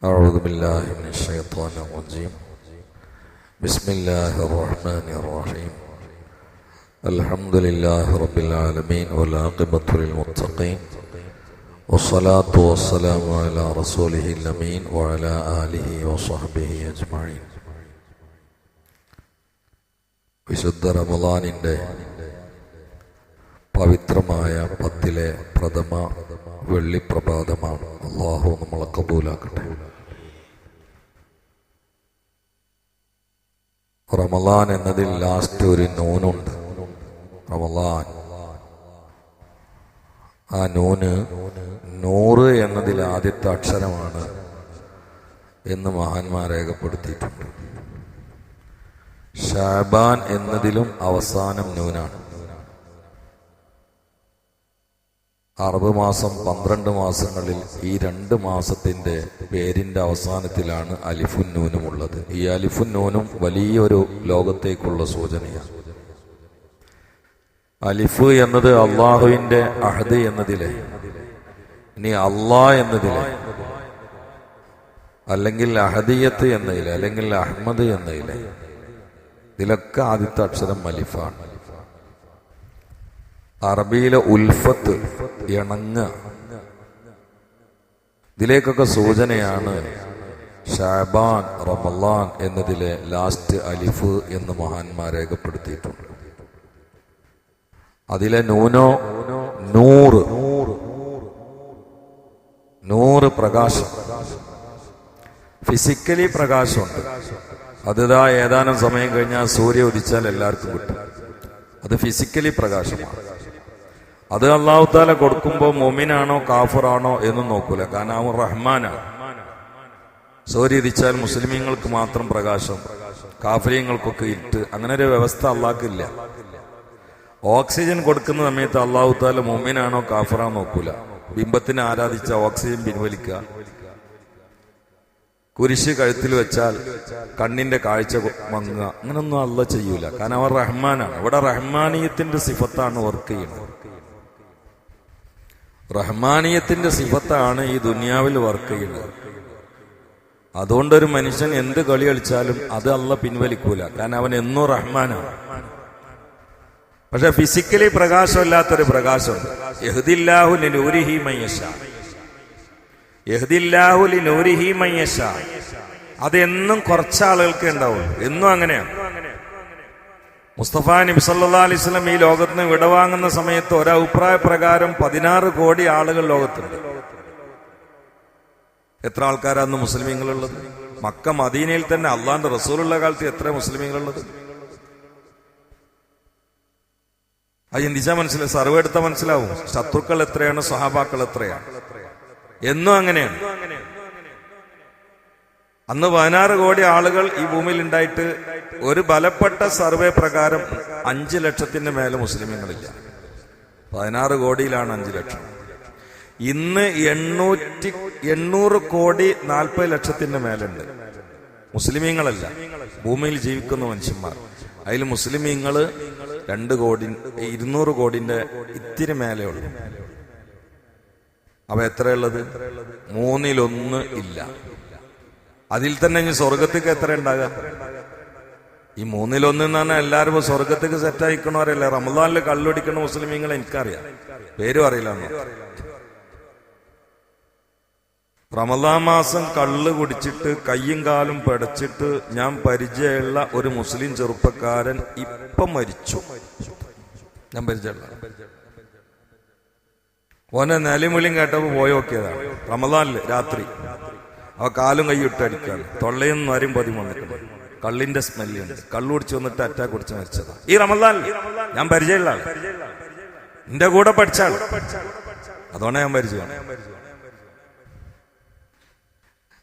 أعوذ بالله من الشيطان الرجيم. بسم الله الرحمن الرحيم. الحمد لله رب العالمين والعاقبة للمتقين والصلاة والسلام على رسوله الأمين وعلى آله وصحبه أجمعين. വിശുദ്ധ റമളാനിന്റെ പവിത്രമായ 10ലെ പ്രഥമ വെള്ളിപ്രഭാതമാണ്. അല്ലാഹു നമ്മളെ കബൂലാക്കട്ടെ. റമളാൻ എന്നതിൽ ലാസ്റ്റ് ഒരു നൂനുണ്ട്. റമളാൻ, ആ നൂന് 100 എന്നതിൽ ആദ്യത്തെ അക്ഷരമാണ് എന്ന് മഹാന്മാർ രേഖപ്പെടുത്തിയിട്ടുണ്ട്. ഷഅബാൻ എന്നതിലും അവസാനം നൂനാണ്. അറബ് മാസം 12 മാസങ്ങളിൽ ഈ 2 മാസത്തിന്റെ പേരിന്റെ അവസാനത്തിലാണ് അലിഫുൻ നൂനും ഉള്ളത്. ഈ അലിഫുൻ നൂനും വലിയൊരു ലോകത്തേക്കുള്ള സൂചനയാണ്. അലിഫ് എന്നത് അള്ളാഹുവിന്റെ അഹദ് എന്നതിലെ, ഇനി അള്ളാഹ് എന്നതിലെ, അല്ലെങ്കിൽ അഹദിയത്ത് എന്നതിലെ, അല്ലെങ്കിൽ അഹ്മദ് എന്നതിലെ, ഇതിലൊക്കെ ആദ്യത്തെ അക്ഷരം അലിഫാണ്. അറബിയിലെ ഉൽഫത്ത്, ഇണങ്ങ, ഇതിലേക്കൊക്കെ സൂചനയാണ് ഷഅബാൻ, റമളാൻ എന്നതിലെ ലാസ്റ്റ് അലിഫ് എന്ന് മഹാന്മാർ രേഖപ്പെടുത്തിയിട്ടുണ്ട്. അതിലെ നൂനോ നൂറ് പ്രകാശം, ഫിസിക്കലി പ്രകാശമുണ്ട്. അതിതാ ഏതാനും സമയം കഴിഞ്ഞാൽ സൂര്യ ഉദിച്ചാൽ എല്ലാവർക്കും കിട്ടും. അത് ഫിസിക്കലി പ്രകാശമാണ്. അത് അല്ലാഹു തആല കൊടുക്കുമ്പോൾ മുഅ്മിനാണോ കാഫിറാണോ എന്നും നോക്കൂല. കാരണം അവൻ റഹ്മാനാണ്. സൂര്യ ഉദിച്ചാൽ മുസ്ലിമീങ്ങൾക്ക് മാത്രം പ്രകാശം, കാഫിരീങ്ങൾക്കൊക്കെ ഇരുട്ട്. അങ്ങനെ ഒരു വ്യവസ്ഥ അള്ളാഹ്ക്കില്ല. ഓക്സിജൻ കൊടുക്കുന്ന സമയത്ത് അല്ലാഹു തആല മുഅ്മിനാണോ കാഫിറാണോ നോക്കൂല. ബിംബത്തിനെ ആരാധിച്ച ഓക്സിജൻ പിൻവലിക്കുക, കുരിശ് കഴുത്തിൽ വെച്ചാൽ കണ്ണിന്റെ കാഴ്ച മങ്ങുക, അങ്ങനൊന്നും അല്ലാഹ് ചെയ്യൂല. കാരണം അവർ റഹ്മാനാണ്. ഇവിടെ റഹ്മാനിയത്തിന്റെ സിഫത്താണ് വർക്ക് ചെയ്യുന്നത്. റഹ്മാനിയത്തിന്റെ സിഫത്താണ് ഈ ദുനിയാവിൽ വർക്ക് ചെയ്യുന്നത്. അതുകൊണ്ടൊരു മനുഷ്യൻ എന്ത് കളി കളിച്ചാലും അത് അല്ലാഹ് പിൻവലിക്കൂല. കാരണം അവൻ എന്നും റഹ്മാനാണ്. പക്ഷെ ഫിസിക്കലി പ്രകാശമില്ലാത്തൊരു പ്രകാശമുണ്ട്. യഹ്ദില്ലാഹു ലിനൂരിഹി മയ്യശാ, യഹ്ദില്ലാഹു ലിനൂരിഹി മയ്യശാ. അതെന്നും കുറച്ചാളുകൾക്ക് ഉണ്ടാവുള്ളൂ. എന്നും അങ്ങനെയാണ്. മുസ്തഫ നബി സല്ലല്ലാഹു അലൈഹി വസല്ലം ഈ ലോകത്ത് നിന്ന് വിടവാങ്ങുന്ന സമയത്ത് ഒരഭിപ്രായ പ്രകാരം 16 കോടി ആളുകൾ ലോകത്തുണ്ട്. എത്ര ആൾക്കാരാണ് മുസ്ലിമീങ്ങളുള്ളത്? മക്ക മദീനയിൽ തന്നെ അള്ളാന്റെ റസൂലുള്ള കാലത്ത് എത്ര മുസ്ലിമീങ്ങളുള്ളത്? അത് ചിന്തിച്ചാൽ മനസ്സിലാവും. സർവ്വേ എടുത്താൽ മനസ്സിലാവും ശത്രുക്കൾ എത്രയാണ്, സഹാബാക്കൾ എത്രയാണ്. എന്നും അങ്ങനെയാണ്. അന്ന് 16 കോടി ആളുകൾ ഈ ഭൂമിയിൽ ഉണ്ടായിട്ട് ഒരു ബലപ്പെട്ട സർവേ പ്രകാരം 5 ലക്ഷത്തിന്റെ മേലെ മുസ്ലിമീങ്ങളില്ല. 16 കോടിയിലാണ് 5 ലക്ഷം. ഇന്ന് 800 കോടി 40 ലക്ഷത്തിന്റെ മേലുണ്ട് മുസ്ലിമീങ്ങളല്ല, ഭൂമിയിൽ ജീവിക്കുന്ന മനുഷ്യന്മാർ. അതിൽ മുസ്ലിമീങ്ങള് 200 കോടിന്റെ ഇത്തിരി മേലെ ഉള്ളു. അപ്പൊ എത്രയുള്ളത്? 1/3 ഇല്ല. അതിൽ തന്നെ ഇനി സ്വർഗത്തേക്ക് എത്ര ഉണ്ടാകുക? ഈ 1/3 എന്ന് പറഞ്ഞാൽ എല്ലാവരും സ്വർഗത്തേക്ക് സെറ്റായിക്കണവരല്ല. റമളാനിൽ കള്ളുടിക്കുന്ന മുസ്ലിമീങ്ങളെ എനിക്കറിയാം, പേരും അറിയില്ല. റമളാൻ മാസം കള്ള് കുടിച്ചിട്ട് കയ്യും കാലും പിടച്ചിട്ട് ഞാൻ പരിചയമുള്ള ഒരു മുസ്ലിം ചെറുപ്പക്കാരൻ ഇപ്പം മരിച്ചു. ഞാൻ പരിചയമുള്ള ഓനെ നിലവിളിയും കേട്ടപ്പോ പോയി നോക്കിയതാണ്. റമളാനില് രാത്രി അവ കാലും കൈയിട്ട് അടിക്കാണ്. തൊള്ളയും നരും പതി വന്നിട്ടുണ്ട്. കള്ളിന്റെ സ്മെല്ലുണ്ട്. കള്ളു കുടിച്ച് വന്നിട്ട് അറ്റാക്ക് കുടിച്ച് മരിച്ചതാണ് ഈ റമളാനിൽ. ഞാൻ പരിചയമുള്ള ആള്, എന്റെ കൂടെ പഠിച്ച ആള്. അതുകൊണ്ടാണ് ഞാൻ പരിചയമാണ്.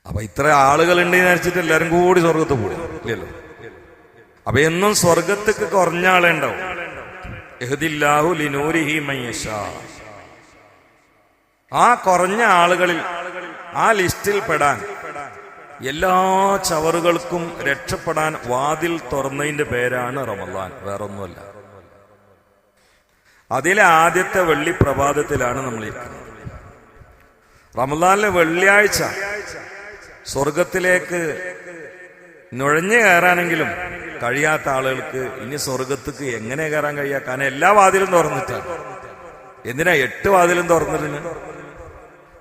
അപ്പൊ ഇത്ര ആളുകൾ ഉണ്ടെന്ന് വിചാരിച്ചിട്ട് എല്ലാരും കൂടി സ്വർഗത്ത് പോയി ഇല്ലല്ലോ. അപ്പൊ എന്നും സ്വർഗത്തേക്ക് കുറഞ്ഞ ആളെ ഉണ്ടാവും. യഹ്ദില്ലാഹു ലിനൂരിഹി മയ്യശാ. ആ കുറഞ്ഞ ആളുകളിൽ, ആ ലിസ്റ്റിൽ പെടാൻ, എല്ലാ ചവറുകൾക്കും രക്ഷപ്പെടാൻ വാതിൽ തുറന്നതിന്റെ പേരാണ് റമളാൻ, വേറൊന്നുമല്ല. അതിലെ ആദ്യത്തെ വെള്ളി പ്രഭാതത്തിലാണ് നമ്മൾ ഇരിക്കുന്നത്. റമളാനിലെ വെള്ളിയാഴ്ച സ്വർഗത്തിലേക്ക് നുഴഞ്ഞു കയറാനെങ്കിലും കഴിയാത്ത ആളുകൾക്ക് ഇനി സ്വർഗത്തേക്ക് എങ്ങനെ കയറാൻ കഴിയാ? കാരണം എല്ലാ വാതിലും തുറന്നിട്ടാണ്. എന്തിനാ 8 വാതിലും തുറന്നിട്ടിന്?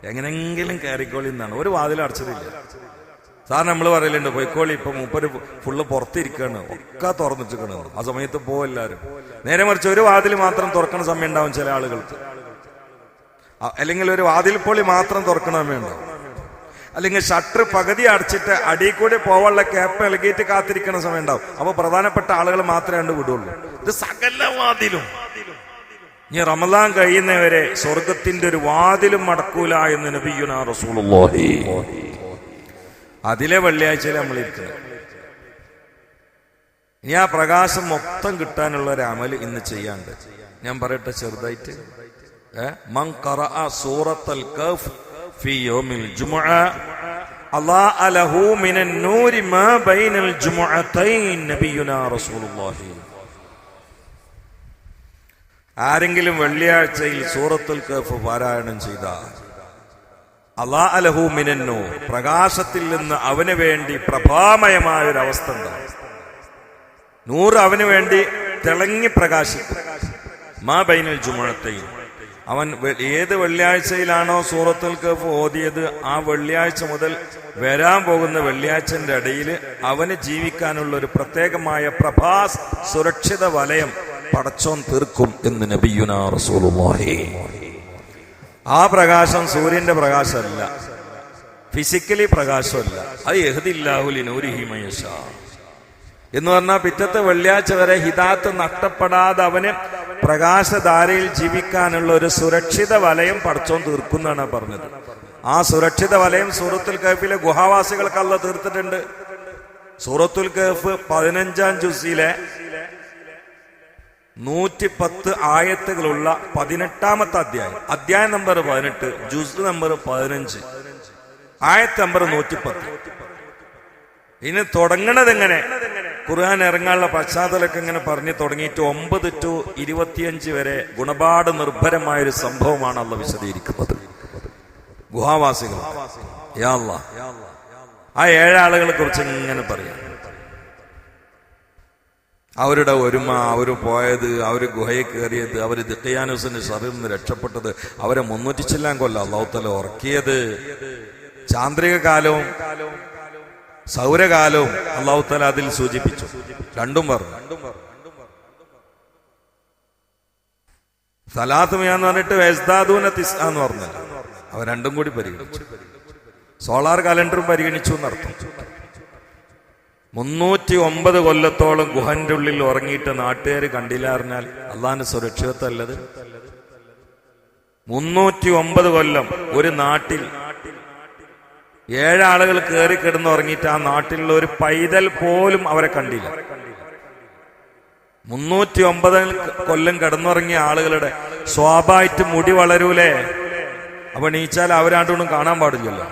എങ്ങനെങ്കിലും കയറിക്കോളി എന്നാണ്. ഒരു വാതിലും അടച്ചതില്ല. സാറിന് നമ്മൾ പറയലുണ്ട് പൊയ്ക്കോളി, ഇപ്പൊ മൂപ്പര് ഫുള്ള് പുറത്തിരിക്കാണ്, ഒക്കെ തുറന്നിട്ടിരിക്കണ. ആ സമയത്ത് പോവെല്ലാരും. നേരെ മറിച്ച് ഒരു വാതിൽ മാത്രം തുറക്കണ സമയം ഉണ്ടാവും ചില ആളുകൾക്ക്. അല്ലെങ്കിൽ ഒരു വാതിൽ പൊളി മാത്രം തുറക്കണ സമയം ഉണ്ടാവും. അല്ലെങ്കിൽ ഷട്ടർ പകുതി അടച്ചിട്ട് അടിയിൽ കൂടി പോവാനുള്ള ക്യാപ്പ് ഇളകിയിട്ട് കാത്തിരിക്കണ സമയം ഉണ്ടാവും. അപ്പൊ പ്രധാനപ്പെട്ട ആളുകൾ മാത്രമേ കണ്ട് വിടുള്ളൂ. ഇത് സകല വാതിലും. ഇനി റമദാൻ കഴിയുന്നവരെ സ്വർഗത്തിന്റെ ഒരു വാതിലും അടക്കൂല എന്ന് നബിയുനാ റസൂലുള്ളാഹി. അതിലെ വെള്ളിയാഴ്ചയിൽ നമ്മൾ ഇരിക്കുന്നത്. ഇനി ആ പ്രകാശം മൊത്തം കിട്ടാനുള്ള ഒരു അമല് ഇന്ന് ചെയ്യാണ്ട്. ഞാൻ പറയട്ടെ ചെറുതായിട്ട്. മൻ ഖറഅ സൂറത്തുൽ കഹ്ഫ് ഫീ യൗമിൽ ജുമുഅ അല്ലാഹ ലഹു മിനൻ നൂരി മാ ബൈനൽ ജുമുഅതൈൻ നബിയുനാ റസൂലുള്ളാഹി. ആരെങ്കിലും വെള്ളിയാഴ്ചയിൽ സൂറത്തുൽ കഹ്ഫ് പാരായണം ചെയ്താൽ അല്ലാഹ ലഹു മിനൻ നൂർ, പ്രകാശത്തിൽ നിന്ന് അവന് വേണ്ടി പ്രഭാമയമായ ഒരു അവസ്ഥ ഉണ്ടാവും. നൂറ് അവന് വേണ്ടി തിളങ്ങി പ്രകാശിക്കും. മാ ബൈനൽ ജുമുഅതൈൻ, അവൻ ഏത് വെള്ളിയാഴ്ചയിലാണോ സൂറത്തുൽ കഹ്ഫ് ഓതിയത് ആ വെള്ളിയാഴ്ച മുതൽ വരാൻ പോകുന്ന വെള്ളിയാഴ്ചന്റെ ഇടയിൽ അവന് ജീവിക്കാനുള്ള ഒരു പ്രത്യേകമായ പ്രഭാസ് സുരക്ഷിത വലയം പടച്ചോൻ തീർക്കും എന്ന് നബിയുനാ റസൂലുള്ളാഹി. ആ പ്രകാശം സൂര്യന്റെ പ്രകാശമല്ല, ഫിസിക്കലി പ്രകാശമല്ല. അത് യഹ്ദില്ലാഹു ലിനൂരിഹി മൻ യശാ എന്ന് പറഞ്ഞാൽ പിറ്റത്തെ വെള്ളിയാഴ്ച വരെ ഹിദാത്ത് നഷ്ടപ്പെടാതെ അവന് പ്രകാശധാരയിൽ ജീവിക്കാനുള്ള ഒരു സുരക്ഷിത വലയം പടച്ചോൻ തീർക്കുന്നാണ് പറഞ്ഞത്. ആ സുരക്ഷിത വലയം സൂറത്തുൽ കഹ്ഫിലെ ഗുഹാവാസികൾക്ക് അല്ലാഹു തീർത്തിട്ടുണ്ട്. സൂറത്തുൽ കഹ്ഫ് 15-ാം ജുസിലെ 110 ആയത്തുകളുള്ള 18-ാമത്തെ അധ്യായം. അധ്യായം നമ്പർ 18, ജുസ് നമ്പർ 15, ആയത്ത് നമ്പർ 110. ഇനി തുടങ്ങണത് എങ്ങനെ? ഖുർആൻ ഇറങ്ങാനുള്ള പശ്ചാത്തലമൊക്കെ ഇങ്ങനെ പറഞ്ഞു തുടങ്ങിയിട്ട് 9 to 25 വരെ ഗുണപാഠ നിർഭരമായൊരു സംഭവമാണ് അള്ളാഹു വിശദീകരിക്കുന്നത്. ഗുഹാവാസികൾ, യാ അല്ലാഹ്, ആ 7 ആളുകളെ കുറിച്ച് ഇങ്ങനെ പറയാം. അവരുടെ ഒരുമ, അവര് പോയത്, അവര് ഗുഹയിൽ കയറിയത്, അവര് ദിഖ്യാനുസിന്റെ ശരീരത്തിൽ നിന്ന് രക്ഷപ്പെട്ടത്, അവരെ 300 ചില്ലാൻ കൊല്ലം അല്ലാഹു തആല ഉറക്കിയത്, ചാന്ദ്രിക കാലവും സൗരകാലവും അല്ലാഹു തആല അതിൽ സൂചിപ്പിച്ചു. രണ്ടും പറഞ്ഞു. സലാത്തുമിയാന്ന് പറഞ്ഞിട്ട് വെസ്ദാദൂന തിസ്അ എന്ന് പറഞ്ഞല്ലോ. അവ രണ്ടും കൂടി പരിഗണിച്ചു. സോളാർ കലണ്ടറും പരിഗണിച്ചു എന്നർത്ഥം. 309 കൊല്ലത്തോളം ഗുഹന്റെ ഉള്ളിൽ ഉറങ്ങിയിട്ട് നാട്ടുകാർ കണ്ടില്ല അറിഞ്ഞാൽ അള്ളാന്റെ സുരക്ഷിതത്വല്ലത്. 309 കൊല്ലം ഒരു നാട്ടിൽ 7 ആളുകൾ കയറി കിടന്ന് ഉറങ്ങിയിട്ട് ആ നാട്ടിലുള്ള ഒരു പൈതൽ പോലും അവരെ കണ്ടില്ല. 309 കൊല്ലം കിടന്നുറങ്ങിയ ആളുകളുടെ സ്വാഭാവികമായിട്ട് മുടി വളരൂലേ? അപ്പൊ നീച്ചാൽ അവരാണ്ടൊന്നും കാണാൻ പാടില്ലല്ലോ.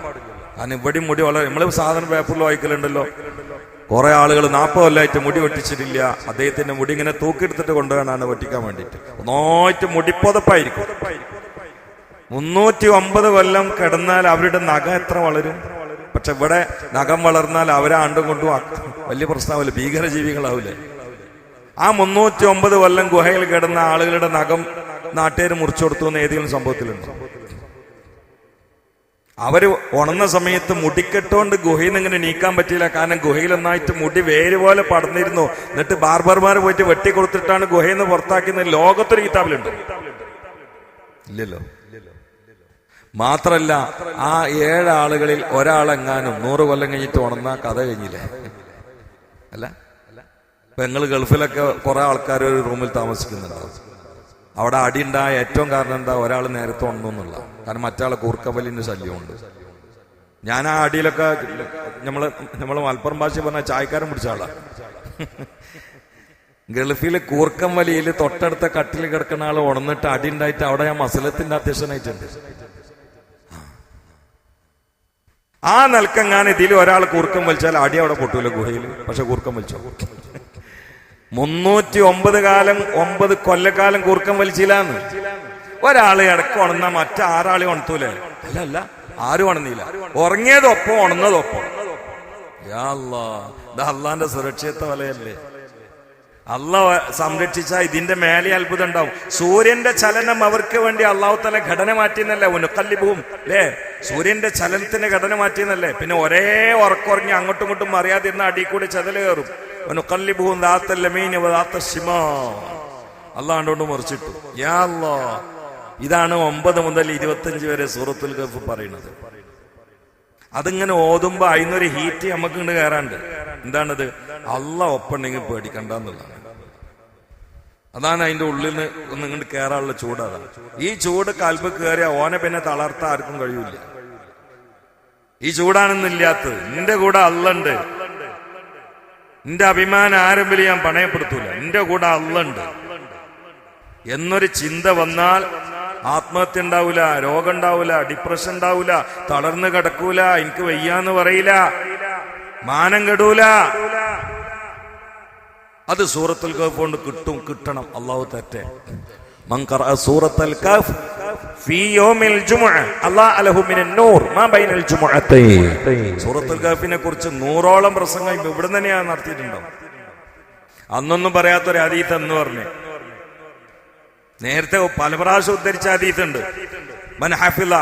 കാരണം ഇവിടെയും മുടി വളരും. നമ്മള് സാധാരണ പേപ്പറിൽ വായിക്കലുണ്ടല്ലോ, കുറെ ആളുകൾ 40 കൊല്ലമായിട്ട് മുടി വെട്ടിച്ചിട്ടില്ല. അദ്ദേഹത്തിന്റെ മുടി ഇങ്ങനെ തൂക്കിയെടുത്തിട്ട് കൊണ്ടുപോകാനാണ് വെട്ടിക്കാൻ വേണ്ടിയിട്ട്. ഒന്നായിട്ട് മുടിപ്പൊതപ്പായിരിക്കും. 309 കൊല്ലം കിടന്നാൽ അവരുടെ നഖം എത്ര വളരും? പക്ഷെ ഇവിടെ നഖം വളർന്നാൽ അവരെ ആണ്ടും കൊണ്ടും വലിയ പ്രശ്നമാവില്ല, ഭീകരജീവികളാവില്ലേ? ആ 309 കൊല്ലം ഗുഹയിൽ കിടന്ന ആളുകളുടെ നഖം നാട്ടുകാർ മുറിച്ചു കൊടുത്തു എന്ന് ഏതെങ്കിലും സംഭവത്തിലുണ്ട്? അവര് ഉണർന്ന സമയത്ത് മുടിക്കെട്ടുകൊണ്ട് ഗുഹയിൽ നിന്ന് ഇങ്ങനെ നീക്കാൻ പറ്റിയില്ല. കാരണം ഗുഹയിൽ ഒന്നായിട്ട് മുടി വേര് പോലെ പടർന്നിരുന്നു. എന്നിട്ട് ബാർബർമാർ പോയിട്ട് വെട്ടിക്കൊടുത്തിട്ടാണ് ഗുഹയിൽ നിന്ന് പുറത്താക്കുന്നത്. ലോകത്തൊരു കിതാബിലുണ്ട്? ഇല്ലല്ലോ. മാത്രല്ല ആ 7 ആളുകളിൽ ഒരാളെങ്ങാനും 100 കൊല്ലം കഴിഞ്ഞിട്ട് ഉണർന്ന കഥ കഴിഞ്ഞില്ലേ? അല്ല, ഇപ്പൊ നിങ്ങൾ ഗൾഫിലൊക്കെ കുറെ ആൾക്കാർ ഒരു റൂമിൽ താമസിക്കുന്നുണ്ടാവും. അവിടെ അടിയുണ്ടായ ഏറ്റവും കാരണം എന്താ? ഒരാൾ നേരത്തെ ഉണർന്നു എന്നുള്ള. കാരണം മറ്റാളെ കൂർക്കവലിന്റെ ശല്യമുണ്ട്. ഞാൻ ആ അടിയിലൊക്കെ നമ്മള് മലപ്പുറം ഭാഷ പറഞ്ഞ ചായക്കാരൻ പിടിച്ച ആളാ. ഗൾഫില് കൂർക്കം വലിയിൽ തൊട്ടടുത്ത കട്ടിൽ കിടക്കുന്ന ആൾ ഉണർന്നിട്ട് അടി ഉണ്ടായിട്ട് അവിടെ ഞാൻ മസലത്തിന്റെ അധ്യക്ഷനായിട്ടുണ്ട്. ആ നിലക്കെങ്ങാൻ ഇതിൽ ഒരാൾ കൂർക്കം വലിച്ചാൽ അടി അവിടെ പൊട്ടൂല ഗുഹയിൽ. പക്ഷെ കൂർക്കം വലിച്ചോ? 309 കൊല്ലക്കാലം കൂർക്കം വലിച്ചില്ലാന്ന്. ഒരാള് ഇടക്ക് ഉണർന്നാ മറ്റാറാളെ ഉണർത്തൂലേ? അല്ല, ആരും ഉണർന്നില്ല. ഉറങ്ങിയതൊപ്പം ഉണർന്നതൊപ്പം. യാ അല്ലാഹ്, ഇത് അള്ളാന്റെ സുരക്ഷിത വലയല്ലേ. അള്ളാഹ് സംരക്ഷിച്ച ഇതിന്റെ മേലെ അത്ഭുതം ഉണ്ടാവും. സൂര്യന്റെ ചലനം അവർക്ക് വേണ്ടി അള്ളാഹു തആല ഘടന മാറ്റിയെന്നല്ലേ, ഉനുഖല്ലിബുഹും അല്ലേ, സൂര്യന്റെ ചലനത്തിന്റെ ഘടന മാറ്റിയെന്നല്ലേ. പിന്നെ ഒരേ ഉറക്കുറങ്ങി അങ്ങോട്ടും ഇങ്ങോട്ടും അറിയാതിരുന്ന അടി കൂടി ചതല് കയറും. ഉനുഖല്ലിബുഹും ദാത്തൽ യമീനി വദാത്തൽ ശിമാൽ. അള്ളാഹ് കൊണ്ട് മറിച്ചിട്ടു. യാ അല്ലാഹ്, ഇതാണ് 9 മുതൽ 25 വരെ സൂറത്തുൽ കഹ്ഫ് പറയുന്നത്. അതിങ്ങനെ ഓതുമ്പോ അതിനൊരു ഹീറ്റ് നമുക്ക് ഇങ്ങോട്ട് കയറാണ്ട്. എന്താണത്? അള്ളാഹ് ഒപ്പുണ്ടെങ്കിൽ പേടിക്കണ്ടെന്നുള്ളതാണ്. അതാണ് അതിന്റെ ഉള്ളിൽ നിന്ന് ഒന്ന് ഇങ്ങോട്ട് കയറാനുള്ള ചൂട്. അതാണ് ഈ ചൂട് കൽബ് കയറിയ ഓനെ പിന്നെ തളർത്താൻ ആർക്കും കഴിയൂല. ഈ ചൂടാണെന്നില്ലാത്തത്. നിന്റെ കൂടെ അള്ളുണ്ട്. നിന്റെ അഭിമാനം ആരെങ്കിലും ഞാൻ പണയപ്പെടുത്തൂല. നിന്റെ കൂടെ അള്ളുണ്ട് എന്നൊരു ചിന്ത വന്നാൽ ആത്മഹത്യ ഉണ്ടാവൂല, രോഗം ഉണ്ടാവൂല, ഡിപ്രഷൻ ഉണ്ടാവൂല, തളർന്നു കിടക്കൂല, എനിക്ക് വയ്യാന്ന് പറയില്ല, മാനം കെടൂല. അത് സൂറത്തുൽ കഹ്ഫ് കൊണ്ട് കിട്ടണം. അല്ലാഹു തആല മൻ ഖറഅ സൂറത്തുൽ കഹ്ഫ് ഫീ യൗമിൽ ജുമുഅ അല്ലാഹു അലഹു മിനൻ നൂർ മാ ബൈനൽ ജുമുഅത്തൈൻ. സൂറത്തുൽ കഹ്ഫിനെ കുറിച്ച് 100ഓളം പ്രസംഗം ഇവിടെ തന്നെയാണ് നടത്തിയിട്ടുണ്ടാവും. അന്നൊന്നും പറയാത്തൊരു ഹദീസ് എന്ന് പറഞ്ഞു. നേരത്തെ പല പ്രാവശ്യം ഉദ്ധരിച്ച ഹദീസുണ്ട്. മൻ ഹഫിള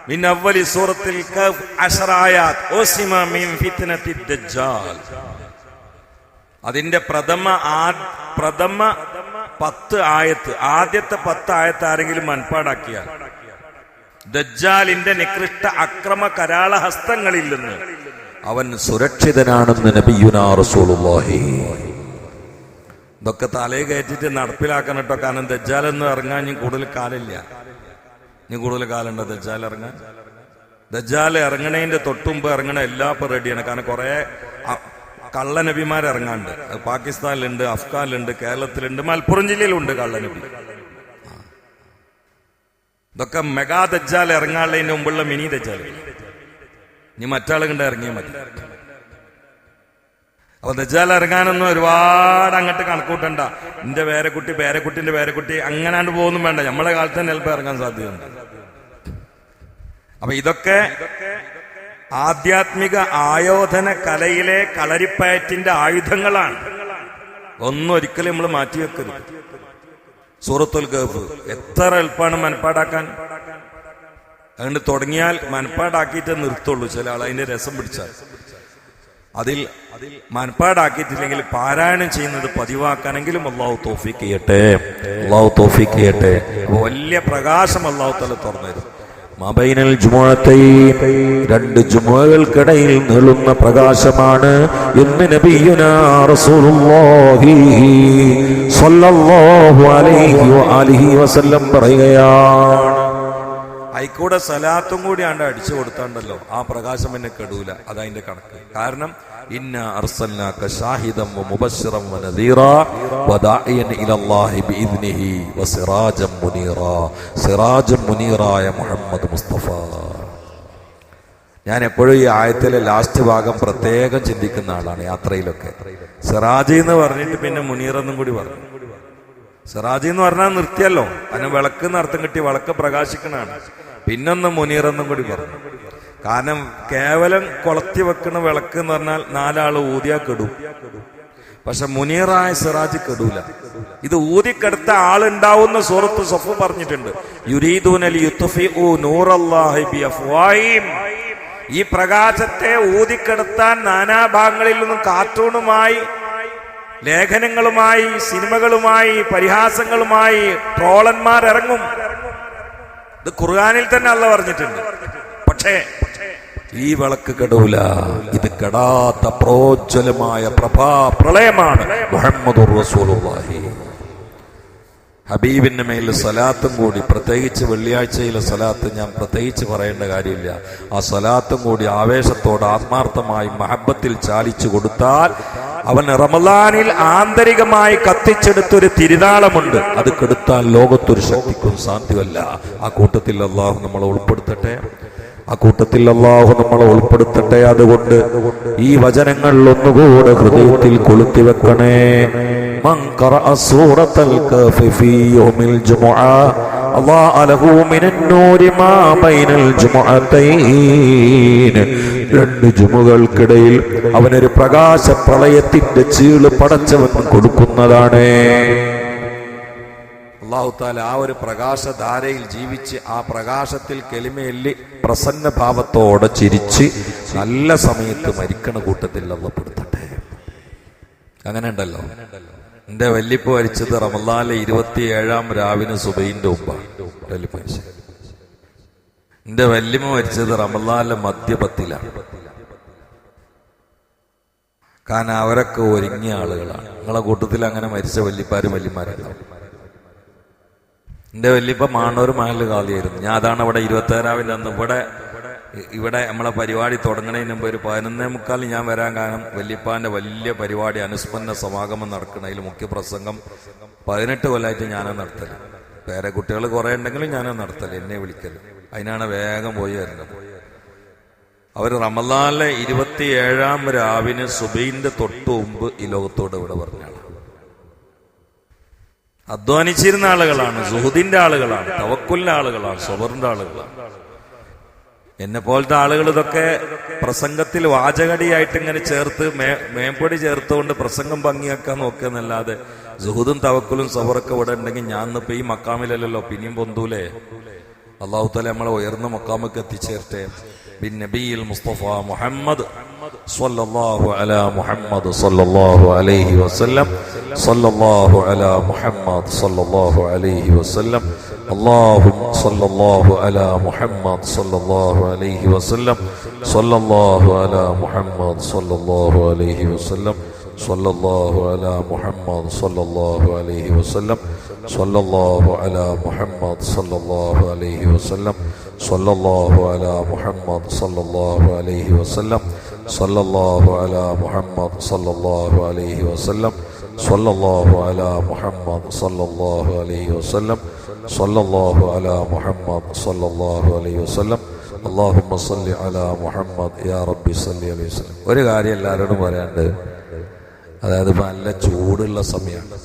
മിൻ അവ്വലി സൂറത്തുൽ കഹ്ഫ് 10 ആയാത്ത് ഉസിമ മിൻ ഫിത്നത്തിദ് ദജ്ജാൽ. അതിന്റെ പ്രഥമ 10 ആയത്ത്, ആദ്യത്തെ 10 ആയത്ത് ആരെങ്കിലും മനപ്പാടാക്കിയാൽ ദജ്ജാലിന്റെ നികൃഷ്ട അക്രമ കരാള ഹസ്തങ്ങളിൽ നിന്ന് അവൻ സുരക്ഷിതനാണെന്ന് നബിയുനാ റസൂലുള്ളാഹി. ഇതൊക്കെ തലയെ കയറ്റിട്ട് നടപ്പിലാക്കണം കേട്ടോ. കാരണം ദജ്ജാൽ എന്ന് ഇറങ്ങാൻ ഇനി കൂടുതൽ കാലില്ല. ഇനി കൂടുതൽ കാലുണ്ടോ ദജ്ജാൽ ഇറങ്ങാൻ? ദജ്ജാൽ ഇറങ്ങണേന്റെ തൊട്ടുമുമ്പ് ഇറങ്ങണ എല്ലാ ഇപ്പൊ റെഡിയാണ്. കാരണം കുറെ കള്ളനബിമാർ ഇറങ്ങാണ്ട്. പാകിസ്ഥാനിലുണ്ട്, അഫ്ഗാനിലുണ്ട്, കേരളത്തിലുണ്ട്, മലപ്പുറം ജില്ലയിലുണ്ട് കള്ളനബി. ഇതൊക്കെ മെഗാ ദജ്ജാൽ ഇറങ്ങാനുള്ളതിന് മുമ്പുള്ള മിനി ദജ്ജാൽ. ഇനി മറ്റാൾ കണ്ട് ഇറങ്ങിയാൽ മതി. അപ്പൊ ദജ്ജാൽ ഇറങ്ങാനൊന്നും ഒരുപാട് അങ്ങോട്ട് കണക്കൂട്ടണ്ട. എന്റെ പേരക്കുട്ടിന്റെ പേരക്കുട്ടി അങ്ങനാണ്ട് പോകുന്നു വേണ്ട. നമ്മളെ കാലത്ത് തന്നെ ചിലപ്പോൾ ഇറങ്ങാൻ സാധ്യതയുണ്ട്. അപ്പൊ ഇതൊക്കെ ആധ്യാത്മിക ആയോധന കലയിലെ കളരിപ്പയറ്റിന്റെ ആയുധങ്ങളാണ്. ഒന്നും ഒരിക്കലും നമ്മൾ മാറ്റിവെക്കരുത്. സൂറത്തുൽ കഹ്ഫ് എത്ര എളുപ്പമാണ് മനപ്പാടാക്കാൻ. അതുകൊണ്ട് തുടങ്ങിയാൽ മനപ്പാടാക്കിയിട്ട് നിർത്തുള്ളൂ. ചില ആൾ അതിന്റെ രസം പിടിച്ചാൽ അതിൽ മനപ്പാടാക്കിയിട്ടില്ലെങ്കിൽ പാരായണം ചെയ്യുന്നത് പതിവാക്കാനെങ്കിലും അള്ളാഹു തൗഫീഖ് ചെയ്യട്ടെ. അള്ളാഹു തൗഫീഖ് ചെയ്യട്ടെ. വലിയ പ്രകാശം അള്ളാഹു തആല തുറന്നു. മബൈനൽ ജുമുഅത്തൈൻ, 2 ജുമുഅകൾക്കിടയിൽ നീളുന്ന പ്രകാശമാണ് എന്ന് നബിയുനാ റസൂലുള്ളാഹി സ്വല്ലല്ലാഹു അലൈഹി വആലിഹി വസല്ലം പറയുകയാണ്. അയിക്കൂടെ സലാത്തും കൂടി ആണ്ട് അടിച്ചു കൊടുത്താണ്ടല്ലോ ആ പ്രകാശം എന്നെ കെടൂല. അതതിന്റെ കണക്ക്. കാരണം ഇന്നാ അർസൽനാക ഷാഹിദൻ വമുബശ്ശിറൻ വനദീറാ വദാഇയൻ ഇലല്ലാഹി ബിഇദ്നിഹി വസിറാജൻ മുനീറാ. സിറാജൻ മുനീറായ മുഹമ്മദ് മുസ്തഫ. ഞാൻ എപ്പോഴും ഈ ആയത്തിലെ ലാസ്റ്റ് ഭാഗം പ്രത്യേകം ചിന്തിക്കുന്ന ആളാണ്. യാത്രയിലൊക്കെ സിറാജി എന്ന് പറഞ്ഞിട്ട് പിന്നെ മുനീറെന്നും കൂടി പറഞ്ഞു. സിറാജി എന്ന് പറഞ്ഞാൽ നിർത്തിയല്ലോ. അതിന് വിളക്ക് എന്നർത്ഥം കിട്ടി. വിളക്ക് പ്രകാശിക്കണാണ്. പിന്നൊന്ന് മുനീറെന്നും കൂടി പറഞ്ഞു. കാരണം കേവലം കൊളത്തി വെക്കണ വിളക്ക് എന്ന് പറഞ്ഞാൽ 4 ആള് ഊതിയാ കെടും. പക്ഷെ മുനീറായ സിറാജ് കെടൂല. ഇത് ഊതിക്കെടുത്ത ആളുണ്ടാവുന്ന സൂറത്ത് സഫ് പറഞ്ഞിട്ടുണ്ട്. യുരീദൂന ലിയുത്ഫിഉ നൂറല്ലാഹി ബിഅഫ്വാഹിം. ഈ പ്രകാശത്തെ ഊതിക്കെടുത്താൻ നാനാഭാഗങ്ങളിൽ നിന്നും കാർട്ടൂണുമായി, ലേഖനങ്ങളുമായി, സിനിമകളുമായി, പരിഹാസങ്ങളുമായി ട്രോളന്മാരിറങ്ങും. ഇത് ഖുർആനിൽ തന്നെ അല്ലാഹ് പറഞ്ഞിട്ടുണ്ട്. പക്ഷേ ഈ വിളക്ക് കെടൂല. ഇത് കെടാത്ത പ്രോജ്വലമായ പ്രഭാ പ്രളയമാണ് മുഹമ്മദുർ റസൂലുള്ളാഹി. ഹബീബിന്റെ മേൽ സലാത്തും കൂടി, പ്രത്യേകിച്ച് വെള്ളിയാഴ്ചയിലെ സലാത്ത് ഞാൻ പ്രത്യേകിച്ച് പറയേണ്ട കാര്യമില്ല. ആ സലാത്തും കൂടി ആവേശത്തോടെ ആത്മാർത്ഥമായി മഹബത്തിൽ ചാലിച്ചു കൊടുത്താൽ അവൻ റമളാനിൽ ആന്തരികമായി കത്തിച്ചെടുത്തൊരു തിരുനാളമുണ്ട്. അത് കെടുത്താൽ ലോകത്തൊരു ശക്തിക്കും സാധ്യമല്ല. ആ കൂട്ടത്തിൽ അള്ളാഹു നമ്മളെ ഉൾപ്പെടുത്തട്ടെ. അതുകൊണ്ട് ഈ വചനങ്ങൾ ഒന്നുകൂടെ ഹൃദയത്തിൽ കൊളുത്തി വെക്കണേ. മൻ ഖറഅ സൂറത്തുൽ കഹ്ഫ് ഫീ യൗമിൽ ജുമുഅ അല്ലാഹ ലഹു മിനൻ നൂരി മാ ബൈനൽ ജുമുഅത്തൈൻ. രണ്ട് ജുമുകൾക്കിടയിൽ അവനൊരു പ്രകാശ പ്രളയത്തിന്റെ ചീള് പടച്ചവൻ കൊടുക്കുന്നതാണ്. അല്ലാഹു തആല ആ ഒരു പ്രകാശധാരയിൽ ജീവിച്ച് ആ പ്രകാശത്തിൽ കെലിമയിൽ പ്രസന്ന ഭാവത്തോടെ ചിരിച്ച് നല്ല സമയത്ത് മരിക്കണ കൂട്ടത്തിൽ അല്ലാഹു പെടുത്തട്ടെ. അങ്ങനെ ഉണ്ടല്ലോ. എന്റെ വല്യപ്പ മരിച്ചത് റമളാനിലെ 27-ാം രാവിന് സുബഹിന്റെ മുമ്പാണ്. എന്റെ വല്യമ്മ മരിച്ചത് റമളാനിലെ മധ്യപത്തിലാണ്. കാരണം അവരൊക്കെ ഒരുങ്ങിയ ആളുകളാണ്. നിങ്ങളെ കൂട്ടത്തിൽ അങ്ങനെ മരിച്ച വല്യപ്പാരും വല്യമാരുണ്ടാവും. എന്റെ വല്യപ്പ മാണൂർ മഹല്ല് ഖാദിയായിരുന്നു. ഞാൻ അതാണ് ഇവിടെ 26-ാവിന്റെ അന്ന് ഇവിടെ നമ്മളെ പരിപാടി തുടങ്ങുന്നതിന് മുമ്പ് ഒരു 11:45 ഞാൻ വരാൻ കാരണം വല്യപ്പാന്റെ വലിയ പരിപാടി അനുസ്മരണ സമാഗമം നടക്കുന്നതിൽ മുഖ്യപ്രസംഗം 18 കൊല്ലമായിട്ട് ഞാനത് നടത്തല്. വേറെ കുട്ടികൾ കുറെ ഉണ്ടെങ്കിലും ഞാനത് നടത്തല്, എന്നെ വിളിക്കല്. അതിനാണ് വേഗം പോയി വരുന്നത്. അവർ റമളാനിലെ 27-ാം രാവിന് സുബഹിന്റെ തൊട്ടു മുമ്പ് ഈ ലോകത്തോട് ഇവിടെ പറഞ്ഞാണ്. അധ്വാനിച്ചിരുന്ന ആളുകളാണ്, സുഹുദിന്റെ ആളുകളാണ്, തവക്കുലിന്റെ ആളുകളാണ്, സബറിന്റെ ആളുകളാണ്. എന്നെ പോലത്തെ ആളുകൾ ഇതൊക്കെ പ്രസംഗത്തിൽ വാചകടിയായിട്ട് ഇങ്ങനെ ചേർത്ത് മേമ്പൊടി ചേർത്തുകൊണ്ട് പ്രസംഗം ഭംഗിയാക്കാൻ നോക്കുന്നല്ലാതെ സുഹുദും തവക്കുലും സബറൊക്കെ ഇവിടെ ഉണ്ടെങ്കിൽ ഞാൻ ഇന്നിപ്പോ ഈ മക്കാമിലല്ലോ, പിന്നെയും പൊന്തൂലേ. അല്ലാഹു തആല നമ്മളെ ഉയർന്ന മക്കാമൊക്കെ എത്തിച്ചേർത്തെ. ബിൻ നബിയിൽ മുസ്തഫ മുഹമ്മദ് സ്വല്ലല്ലാഹു അലാ മുഹമ്മദ് സ്വല്ലല്ലാഹു അലൈഹി വസല്ലം സ്വല്ലല്ലാഹു അലാ മുഹമ്മദ് സ്വല്ലല്ലാഹു അലൈഹി വസല്ലം اللهم صلى الله على محمد صلى الله عليه وسلم صلى الله على محمد صلى الله عليه وسلم صلى الله على محمد صلى الله عليه وسلم صلى الله على محمد صلى الله عليه وسلم صلى الله على محمد صلى الله عليه وسلم صلى الله على محمد صلى الله عليه وسلم صلى الله على محمد صلى الله عليه وسلم صلى الله على محمد صلى الله عليه وسلم اللهم صل على محمد يا ربي صل عليه وسلم. ഒരു കാര്യം എല്ലാവരോടും പറയാണ്ട്, അതായത് ഇപ്പൊ നല്ല ചൂടുള്ള സമയമാണ്.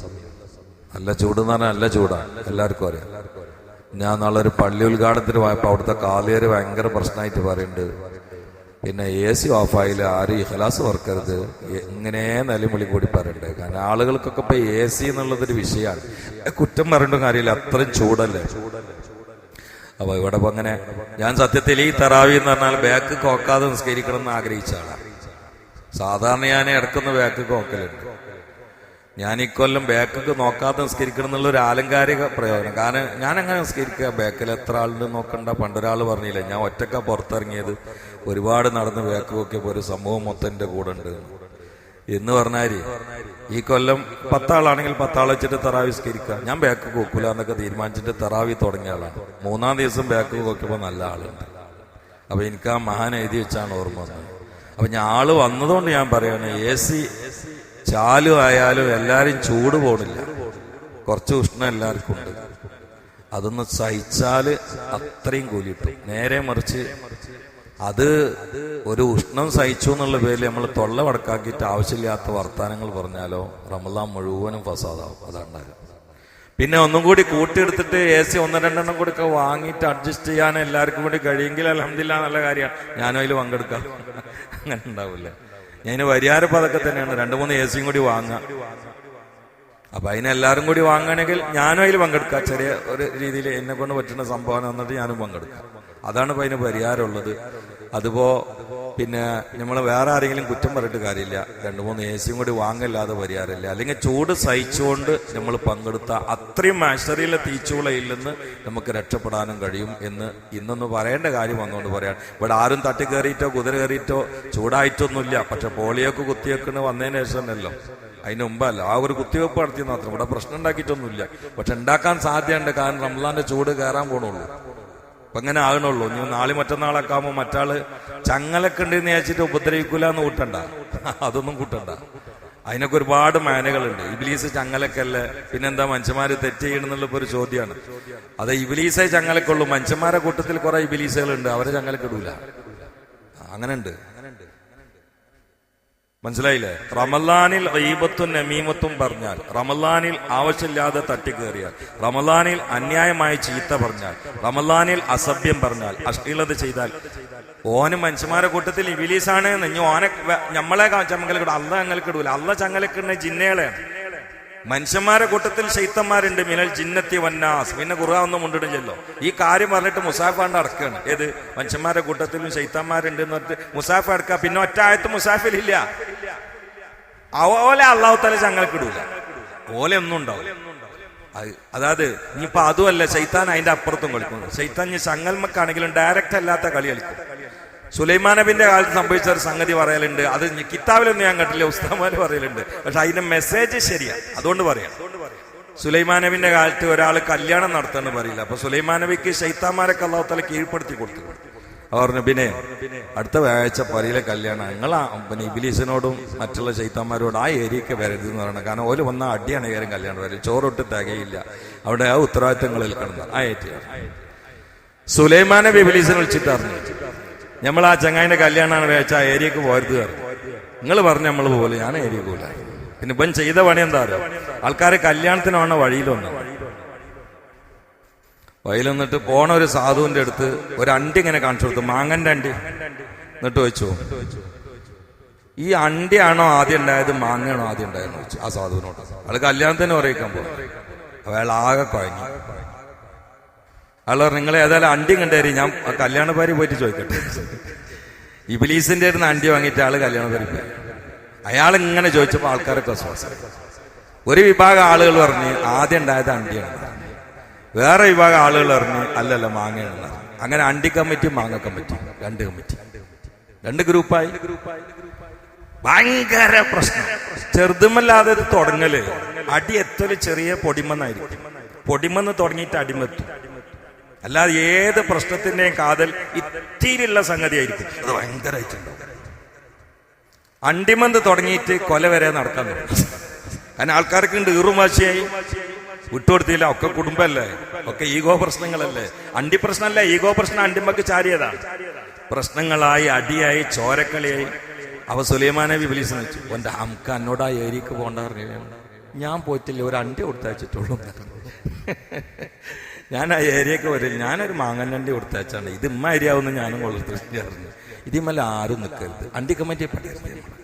നല്ല ചൂടെന്ന് പറഞ്ഞാൽ നല്ല ചൂടാണ്, എല്ലാവർക്കും അറിയാം. ഞാൻ നാളെ ഒരു പള്ളി ഉദ്ഘാടനത്തിന് പോയപ്പോൾ അവിടുത്തെ കാലിയർ ഭയങ്കര പ്രശ്നമായിട്ട് പറയുന്നുണ്ട്. പിന്നെ AC ഓഫായില്ല, ആരും ഇഖ്ലാസ് വർക്കരുത്, ഇങ്ങനെ നിലവിളി കൂടി പറയണ്ടേ. കാരണം ആളുകൾക്കൊക്കെ ഇപ്പൊ AC എന്നുള്ളതൊരു വിഷയമാണ്. കുറ്റം പറയേണ്ട കാര്യമില്ല, അത്രയും ചൂടല്ലേ. അപ്പൊ ഇവിടെ ഇപ്പൊ അങ്ങനെ ഞാൻ സത്യത്തിൽ ഈ തറാവി എന്ന് പറഞ്ഞാൽ ബാക്ക് കോക്കാതെ നിസ്കരിക്കണം എന്ന് ആഗ്രഹിച്ച ആളാണ്. സാധാരണ ഞാൻ ഇടക്കൊന്ന് ബാക്ക് കോക്കലുണ്ട്. ഞാൻ ഇക്കൊല്ലം ബാക്കൊക്കെ നോക്കാതെ നിസ്കരിക്കണം എന്നുള്ള ഒരു ആലങ്കാരിക പ്രയോജനം. കാരണം ഞാൻ അങ്ങനെ നിസ്കരിക്കുക, ബാക്കിൽ എത്ര ആളുണ്ട് നോക്കണ്ട. പണ്ടൊരാൾ പറഞ്ഞില്ല, ഞാൻ ഒറ്റക്ക പുറത്തിറങ്ങിയത്, ഒരുപാട് നടന്ന് ബാക്ക് നോക്കിയപ്പോ ഒരു സമൂഹം മൊത്തം എന്റെ കൂടെ ഉണ്ട് എന്ന് പറഞ്ഞാല് ഈ കൊല്ലം 10 ആളാണെങ്കിൽ 10 ആളെ വെച്ചിട്ട് തറാവി നിസ്കരിക്കുക. ഞാൻ ബാക്ക് കോക്കൂല എന്നൊക്കെ തീരുമാനിച്ചിട്ട് തറാവി തുടങ്ങിയ ആളാണ്. 3-ാം ദിവസം ബാക്ക് നോക്കിയപ്പോ നല്ല ആളുണ്ട്. അപ്പൊ എനിക്ക് ആ മഹാൻ എഴുതി വെച്ചാണ് ഓർമ്മ വന്നത്. അപ്പൊ ഞാൻ ആള് വന്നതുകൊണ്ട് ഞാൻ പറയാണ്, AC ചാലു ആയാലും എല്ലാരും ചൂട് പോണില്ല, കുറച്ച് ഉഷ്ണം എല്ലാവർക്കും ഉണ്ട്. അതൊന്ന് സഹിച്ചാല് അത്രയും കൂലിയിട്ടു. നേരെ മറിച്ച് അത് ഒരു ഉഷ്ണം സഹിച്ചു എന്നുള്ള പേരിൽ നമ്മൾ തൊള്ള വടക്കാക്കിയിട്ട് ആവശ്യമില്ലാത്ത വർത്താനങ്ങൾ പറഞ്ഞാലോ റമളാൻ മുഴുവനും ഫസാദാവും. അതുണ്ടാകും. പിന്നെ ഒന്നും കൂടി കൂട്ടിയെടുത്തിട്ട് AC 1-2 കൂടി ഒക്കെ വാങ്ങിയിട്ട് അഡ്ജസ്റ്റ് ചെയ്യാൻ എല്ലാവർക്കും കൂടി കഴിയെങ്കിൽ അൽഹംദുലില്ലാ നല്ല കാര്യമാണ്. ഞാനും അതിൽ പങ്കെടുക്കാം. അങ്ങനെ ഉണ്ടാവില്ല. ഞാൻ പരിഹാരപ്പം അതൊക്കെ തന്നെയാണ്, 2-3 AC കൂടി വാങ്ങാം. അപ്പൊ അതിനെല്ലാരും കൂടി വാങ്ങുകയാണെങ്കിൽ ഞാനും അതിൽ പങ്കെടുക്കാം. ചെറിയ ഒരു രീതിയിൽ എന്നെ കൊണ്ട് പറ്റുന്ന സംഭാവന വന്നിട്ട് ഞാനും പങ്കെടുക്കാം. അതാണ് ഇപ്പൊ അതിന് പരിഹാരമുള്ളത്. അതിപ്പോ പിന്നെ നമ്മൾ വേറെ ആരെങ്കിലും കുറ്റം പറഞ്ഞിട്ട് കാര്യമില്ല, 2-3 AC കൂടി വാങ്ങല്ലാതെ പരിഹാരമില്ല. അല്ലെങ്കിൽ ചൂട് സഹിച്ചുകൊണ്ട് നമ്മൾ പങ്കെടുത്ത അത്രയും മാഷറിയിലെ തീച്ചൂളയിൽ നിന്ന് നമുക്ക് രക്ഷപ്പെടാനും കഴിയും എന്ന് ഇന്നൊന്ന് പറയേണ്ട കാര്യം വന്നുകൊണ്ട് പറയാൻ. ഇവിടെ ആരും തട്ടി കയറിയിട്ടോ കുതിര കയറിയിട്ടോ ചൂടായിട്ടൊന്നുമില്ല. പക്ഷെ പോളിയോക്ക് കുത്തിവെക്കുന്ന വന്നതിന് ശേഷമല്ലോ, അതിന് മുമ്പല്ല. ആ ഒരു കുത്തിവെപ്പ് നടത്തി മാത്രം. ഇവിടെ പ്രശ്നം ഉണ്ടാക്കിയിട്ടൊന്നുമില്ല. പക്ഷെ ഉണ്ടാക്കാൻ സാധ്യതയുണ്ട്. കാരണം റംസാന്റെ ചൂട് കയറാൻ പോണുള്ളൂ. അപ്പൊ അങ്ങനെ ആകണുള്ളൂ. നീ നാളെ മറ്റന്നാളൊക്കെ ആകുമ്പോൾ മറ്റാള് ചങ്ങലൊക്കെ ഉണ്ടെന്ന് വിചാരിച്ചിട്ട് ഉപദ്രവിക്കൂല എന്ന് കൂട്ടണ്ട, അതൊന്നും കൂട്ടണ്ട. അതിനൊക്കെ ഒരുപാട് മാനകളുണ്ട്. ഇബ്ലീസ് ചങ്ങലക്കല്ലേ, പിന്നെന്താ മനുഷ്യന്മാര് തെറ്റ് ചെയ്യണമെന്നുള്ളപ്പോ ഒരു ചോദ്യമാണ്. അത് ഇബ്ലീസേ ചങ്ങലക്കുള്ളൂ. മനുഷ്യന്മാരെ കൂട്ടത്തിൽ കുറെ ഇബ്ലീസുകളുണ്ട്, അവരെ ചങ്ങലക്കിടൂല. അങ്ങനെ ഉണ്ട്. മനസ്സിലായില്ലേ? റമളാനിൽ ഗീബത്തും നമീമത്തും പറഞ്ഞാൽ, റമളാനിൽ ആവശ്യമില്ലാതെ തട്ടിക്കേറിയാൽ, റമളാനിൽ അന്യായമായി ചീത്ത പറഞ്ഞാൽ, റമളാനിൽ അസഭ്യം പറഞ്ഞാൽ, അശ്ലീലത ചെയ്താൽ, ഓന് മനുഷ്യന്മാരെ കൂട്ടത്തിൽ ഇബിലീസാണ്. ഓനെ നമ്മളെ ചങ്ങലക്കിടും, അള്ള ചങ്ങലക്കിടൂല. അള്ള ചങ്ങലക്കിടുന്ന ജിന്നകളെയാണ്. മനുഷ്യന്മാരെ കൂട്ടത്തിൽ ശൈത്തന്മാരുണ്ട്, മിനൽ ജിന്നത്തി വന്നാസ്. പിന്നെ ഖുർആൻ ഒന്നും ഉണ്ടിടില്ലല്ലോ. ഈ കാര്യം പറഞ്ഞിട്ട് മുസാഫാണ്ട് അടക്കുകയാണ്. ഏത് മനുഷ്യന്മാരെ കൂട്ടത്തിലും ശൈത്തന്മാരുണ്ട് എന്ന് പറഞ്ഞിട്ട് മുസാഫ് അടക്കുക. പിന്നെ ഒറ്റ ആയത്ത് മുസാഫിലില്ല. ഓലെ അള്ളാഹു തആല ചങ്ങലക്കിടൂല. ഓലെ ഒന്നും ഉണ്ടാവും. അതായത് ഇനിയിപ്പൊ അതുമല്ല, ശൈത്താൻ അതിന്റെ അപ്പുറത്തും കളിക്കുന്നു. ശൈത്താൻ ഇനി ചങ്ങൽമക്കാണെങ്കിലും ഡയറക്റ്റ് അല്ലാത്ത കളി കളിക്കും. സുലൈമാൻ നബിന്റെ കാലത്ത് സംഭവിച്ച ഒരു സംഗതി പറയലുണ്ട്. അത് കിതാബിലൊന്നും ഞാൻ കണ്ടില്ല, ഉസ്താദ്മാര് പറയലുണ്ട്. പക്ഷെ അതിന്റെ മെസ്സേജ് ശരിയാ, അതുകൊണ്ട് പറയാം. സുലൈമാൻ നബിന്റെ കാലത്ത് ഒരാൾ കല്യാണം നടത്താന്ന് പറയില്ല. അപ്പൊ സുലൈമാൻ നബിക്ക് ശൈത്താന്മാരൊക്കെ അല്ലാഹു തആല കീഴ്പ്പെടുത്തി കൊടുത്തു. പറഞ്ഞു, പിന്നെ അടുത്ത വ്യാഴാഴ്ച പരയിലെ കല്യാണം, നിങ്ങൾ പിന്നെ ഇബിലീസിനോടും മറ്റുള്ള ശൈത്താന്മാരോടും ആ ഏരിയക്ക് വരരുത് എന്ന് പറയണം. കാരണം ഓല് വന്ന അടിയാണ് കാര്യം കല്യാണം വരും, ചോറൊട്ട് തികയില്ല. അവിടെ ആ ഉത്തരവാദിത്തങ്ങളിൽ കിടന്ന ആ ഏരിയ സുലൈമാൻ നബി ഇബിലീസിനെ വിളിച്ചിട്ട് അറിഞ്ഞു, നമ്മൾ ആ ചങ്ങായിന്റെ കല്യാണമാണ് വേച്ച ആ ഏരിയക്ക് പോരുത് പറഞ്ഞു. നിങ്ങൾ പറഞ്ഞു നമ്മൾ പോലെ, ഞാൻ ഏരിയ പോലെ. പിന്നെ ഇപ്പം ചെയ്ത പണി എന്താ അറിയോ? ആൾക്കാരെ കല്യാണത്തിനാണ് വഴിയിലൊന്നിട്ട് പോണ ഒരു സാധുവിന്റെ അടുത്ത് ഒരു അണ്ടി ഇങ്ങനെ കാണിച്ചു കൊടുത്തു, മാങ്ങന്റെ അണ്ടി. എന്നിട്ട് വെച്ചു, ഈ അണ്ടിയാണോ ആദ്യം ഉണ്ടായത് മാങ്ങയാണോ ആദ്യം ഉണ്ടായെന്ന് വെച്ചു ആ സാധുവിനോട്. ആള് കല്യാണത്തിന് പറയിക്കാൻ പോകും. അയാൾ ആകെ കുഴങ്ങി. അയാൾ പറഞ്ഞു, നിങ്ങൾ ഏതായാലും അണ്ടി കണ്ടേരി, ഞാൻ കല്യാണ പാരി പോയിട്ട് ചോദിക്കട്ടെ. ഇബിലീസിന്റെ അടുത്ത് അണ്ടി വാങ്ങിയിട്ട് ആള് കല്യാണ പാരി പോയി. അയാൾ ഇങ്ങനെ ചോദിച്ചപ്പോൾ ആൾക്കാരൊക്കെ വിശ്വാസം. ഒരു വിഭാഗം ആളുകൾ പറഞ്ഞ് ആദ്യം ഉണ്ടായത് അണ്ടിയാണ്, വേറെ വിഭാഗം ആളുകൾ പറഞ്ഞ് അല്ലല്ല മാങ്ങയാണ്. അങ്ങനെ അണ്ടി കമ്മിറ്റി മാങ്ങ കമ്മിറ്റി, രണ്ട് ഗ്രൂപ്പായി. ഭയങ്കര പ്രശ്നം. ചെറുതുമല്ലാതെ തുടങ്ങല് അടി എത്തൊരു ചെറിയ പൊടിമന്നായിരിക്കും. പൊടിമന്ന് തുടങ്ങിയിട്ട് അടിമെത്തും. അല്ലാതെ ഏത് പ്രശ്നത്തിന്റെയും കാതൽ ഇത്തിരിയുള്ള സംഗതി ആയിരിക്കും. അത് ഭയങ്കരമായിട്ടുണ്ടാവും. അണ്ടിമന്ത് തുടങ്ങിയിട്ട് കൊല വരെ നടക്കാൻ തുടങ്ങും. കാരണം ആൾക്കാർക്ക് ഉണ്ട് ഈറുമാശയായി വിട്ടുകൊടുത്തില്ല. ഒക്കെ കുടുംബല്ലേ, ഒക്കെ ഈഗോ പ്രശ്നങ്ങളല്ലേ. അണ്ടി പ്രശ്നമല്ല, ഈഗോ പ്രശ്നം അണ്ടിമക്ക് ചാരിയതാണ്. പ്രശ്നങ്ങളായി, അടിയായി, ചോരക്കളിയായി. അവ സുലൈമാൻ നബി ഇബ്ലീസിനെ വെച്ചു, ഓന്റെ അമ്മക്ക് എന്നോട് ആ ഏരിയക്ക് പോകണ്ട പറഞ്ഞു. ഞാൻ പോയിട്ടില്ല, ഒരു അണ്ടി കൊടുത്തയച്ചിട്ടുള്ളൂ. ഞാൻ ആ ഏരിയക്ക് വരില്ല, ഞാനൊരു മാങ്ങനണ്ടി കൊടുത്തയച്ചാണ്. ഇത് ഇമ്മ ഏരിയാവുന്ന ഞാനും കൊള്ളത്തിറിഞ്ഞു. ഇതിമല്ല ആരും നിൽക്കരുത്, അണ്ടി കമ്മിറ്റി പഠിക്കരുത്.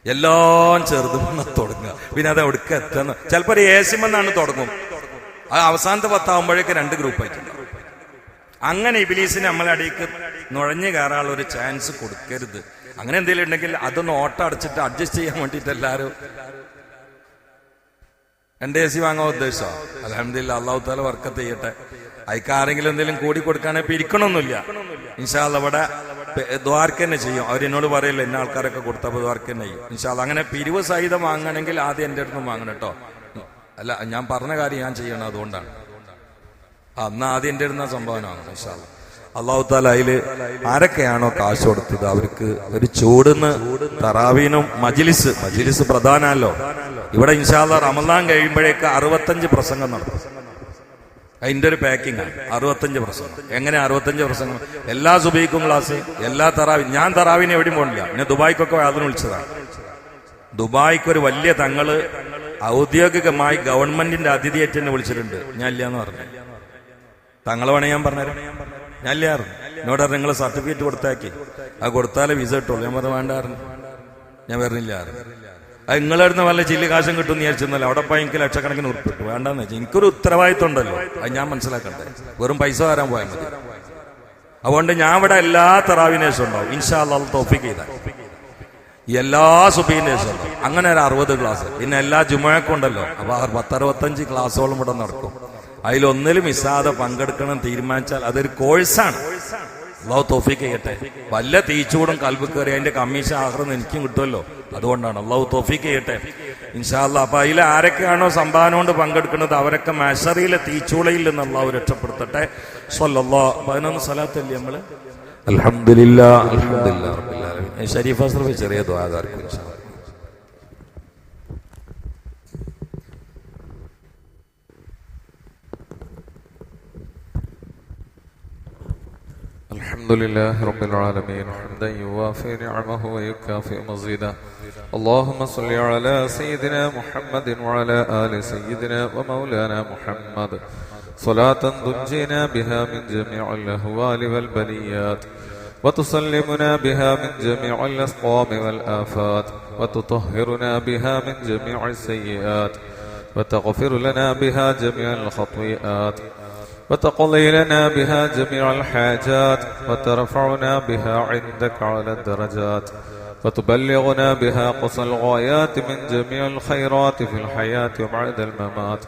എല്ലാം ചെറുതുമെന്ന് തുടങ്ങുക. പിന്നെ അത് എവിടേക്ക് എത്തുന്ന ചിലപ്പോൾ ഒരു ഏസിമെന്നാണ് തുടങ്ങും. അത് അവസാനത്തെ 10 2 ഗ്രൂപ്പായിട്ടുണ്ട്. അങ്ങനെ ഇബിലീസിന് നമ്മളെ അടിയിക്ക് നുഴഞ്ഞു കയറാനുള്ള ഒരു ചാൻസ് കൊടുക്കരുത്. അങ്ങനെ എന്തെങ്കിലും ഉണ്ടെങ്കിൽ അതൊന്ന് ഓട്ടം അടച്ചിട്ട് അഡ്ജസ്റ്റ് ചെയ്യാൻ വേണ്ടിയിട്ട് എല്ലാവരും 2 AC വാങ്ങാൻ ഉദ്ദേശിച്ചോ? അൽഹംദുലില്ലാ, അല്ലാഹു തആല ബർക്കത്ത് ചെയ്യട്ടെ. അയക്കാരെങ്കിലും എന്തെങ്കിലും കൂടി കൊടുക്കാനൊക്കെ ഇരിക്കണമെന്നില്ല. ഇൻഷാ അല്ലാഹ് ഇവിടെ ദ്വാരക്ക് തന്നെ ചെയ്യും. അവരെന്നോട് പറയില്ല എന്നെ ആൾക്കാരൊക്കെ കൊടുത്തപ്പോൾ ദ്വാരക്ക് തന്നെ ചെയ്യും ഇൻഷാ അല്ലാഹ്. അങ്ങനെ പിരിവ് സഹിതം വാങ്ങണമെങ്കിൽ ആദ്യം എൻ്റെ അടുത്ത് വാങ്ങണം കേട്ടോ. അല്ല, ഞാൻ പറഞ്ഞ കാര്യം ഞാൻ ചെയ്യണം, അതുകൊണ്ടാണ്. അന്ന് ആദ്യം എൻ്റെ അടുത്ത് സംഭാവന വാങ്ങണം ഇൻഷാ അല്ലാഹ്. അല്ലാഹു തആല അതില് ആരൊക്കെയാണോ കാശ് കൊടുത്തത് അവർക്ക് ഒരു ചൂടുന്ന് തറാവീനും മജ്ലിസ് പ്രധാനമല്ലോ. ഇവിടെ ഇൻഷാ അല്ലാഹ് റമളാൻ കഴിയുമ്പോഴേക്ക് 65 പ്രസംഗം നടത്തും. അതിന്റെ ഒരു പാക്കിംഗ് ആണ് 65 പ്രസംഗം. എങ്ങനെ 65 പ്രസംഗം? എല്ലാ സുബൈക്കും ക്ലാസ്, എല്ലാ തറാവി. ഞാൻ തറാവിനെ എവിടെയും പോകണില്ല. പിന്നെ ദുബായ്ക്കൊക്കെ അതിന് വിളിച്ചതാണ്. ദുബായ്ക്ക് ഒരു വലിയ തങ്ങള് ഔദ്യോഗികമായി ഗവൺമെന്റിന്റെ അതിഥിയായിട്ട് എന്നെ വിളിച്ചിട്ടുണ്ട്. ഞാൻ ഇല്ല എന്ന് പറഞ്ഞു. തങ്ങളെ വേണേ ഞാൻ പറഞ്ഞുതരാം. ഞാൻ ഇല്ലായിരുന്നു. എന്നോട് നിങ്ങൾ സർട്ടിഫിക്കറ്റ് കൊടുത്താക്കി, അത് കൊടുത്താലേ വിസ കിട്ടുള്ളൂ. ഞാൻ പറഞ്ഞു വേണ്ടായിരുന്നു, ഞാൻ വരുന്നില്ല. അത് നിങ്ങളടുന്ന് വല്ല ചില്ലി കാശം കിട്ടും എന്ന് വിചാരിച്ചെന്നല്ല. അവിടെ പോയി എനിക്ക് ലക്ഷക്കണക്കിന് ഉറപ്പിട്ടു. വേണ്ടെന്ന് വെച്ചാൽ എനിക്കൊരു ഉത്തരവാദിത്വം ഉണ്ടല്ലോ, അത് ഞാൻ മനസ്സിലാക്കണ്ടേ. വെറും പൈസ തരാൻ പോയാൽ മതി. അതുകൊണ്ട് ഞാൻ ഇവിടെ എല്ലാ തറാവിനേശം ഉണ്ടാവും ഇൻഷാ അല്ലാഹ് തൗഫീഖ് ചെയ്താൽ. എല്ലാ സുബഹിനേശം ഉണ്ടാവും. അങ്ങനെ ഒരു 60 ക്ലാസ്. പിന്നെ എല്ലാ ജുമുഅക്കും ഉണ്ടല്ലോ. അപ്പൊ 10-65 ക്ലാസ്സോളം ഇവിടെ നടക്കും. അതിലൊന്നിലും മിസ്സാതെ പങ്കെടുക്കണം തീരുമാനിച്ചാൽ അതൊരു കോഴ്സാണ്. അല്ലാഹു തൗഫീഖ് ചെയ്യട്ടെ. വല്ല തീച്ചൂടും കൽബ് കയറി അതിന്റെ കമ്മീഷൻ ആഹ്റന്ന് എനിക്കും കിട്ടുമല്ലോ. അതുകൊണ്ടാണ്. അല്ലാഹു തൗഫീഖ് ചെയ്യട്ടെ ഇൻഷാ അല്ലാഹ്. അപ്പൊ അതിൽ ആരൊക്കെയാണോ സംഭാവന കൊണ്ട് പങ്കെടുക്കുന്നത് അവരൊക്കെ മഹ്ശറിലെ തീച്ചൂളയിൽ നിന്ന് അല്ലാഹു രക്ഷപ്പെടുത്തട്ടെ. സ്വല്ലല്ലാഹു 11 സ്വലാത്തല്ലേ നമ്മള്. അൽഹംദുലില്ലാഹ് അൽഹംദുലില്ലാഹി റബ്ബിൽ ആലമീൻ. ഷരീഫ് അസ്റഫ് ചെറിയ ദുആ ആർക്കും ഇൻഷാ അല്ലാഹ്. الحمد الحمد لله رب العالمين حمدا يوافي نعمه ويكافئ مزيدا. اللهم صل على سيدنا محمد وعلى آل سيدنا ومولانا محمد صلاة تنجينا بها من جميع الأهوال والبليات، وتسلمنا بها من جميع الأسقام والآفات، وتطهرنا بها من جميع السيئات، وتغفر لنا بها جميع الخطيئات، وتقضي لنا بها جميع الحاجات، وترفعنا بها عندك على الدرجات، وتبلغنا بها قصى الغايات من جميع الخيرات في الحياة وبعد الممات.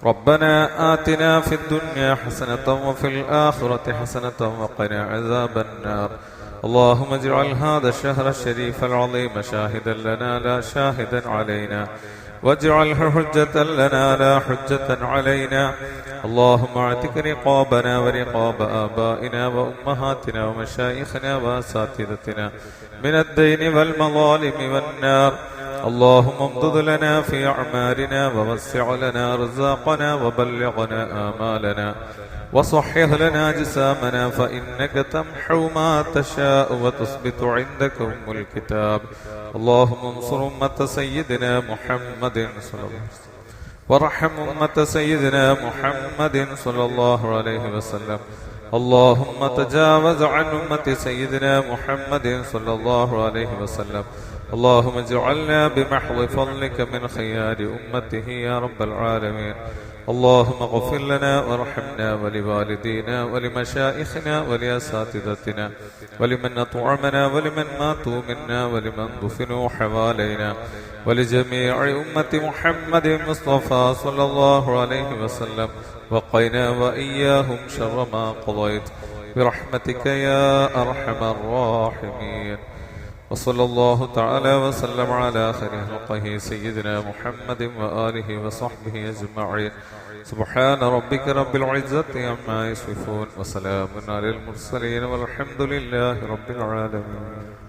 ربنا آتنا في الدنيا حسنة وفي الآخرة حسنة وقنا عذاب النار. اللهم اجعل هذا الشهر الشريف العظيم شاهدا لنا لا شاهدا علينا، واجعله حجة لنا لا حجة علينا. اللهم اعتق رقابنا ورقاب آبائنا وأمهاتنا ومشايخنا وأساتذتنا من الدين والمظالم والنار. اللهم امدد لنا في أعمارنا ووسع لنا رزاقنا وبلغنا آمالنا وصحح لنا جسامنا، فإنك تمحو ما تشاء وتثبت عندك أم الكتاب. اللهم انصر أمة سيدنا محمد صلى الله عليه وسلم، وارحم أمة سيدنا محمد صلى الله عليه وسلم. اللهم تجاوز عن أمة سيدنا محمد صلى الله عليه وسلم. اللهم اجعلنا بمحض فضلك من خيار أمته يا رب العالمين. اللهم اغفر لنا وارحمنا ولوالدينا ولمشائخنا ولأساتذتنا ولمن أطعمنا ولمن ماتوا منا ولمن دفنوا حوالينا ولجميع أمة محمد المصطفى صلى الله عليه وسلم، وقنا وإياهم شر ما قضيت برحمتك يا أرحم الراحمين. وصلى الله تعالى وسلم على خير خلقه سيدنا محمد وآله وصحبه أجمعين. سبحان ربك رب العزة عما يصفون، وسلام على المرسلين، والحمد لله رب العالمين.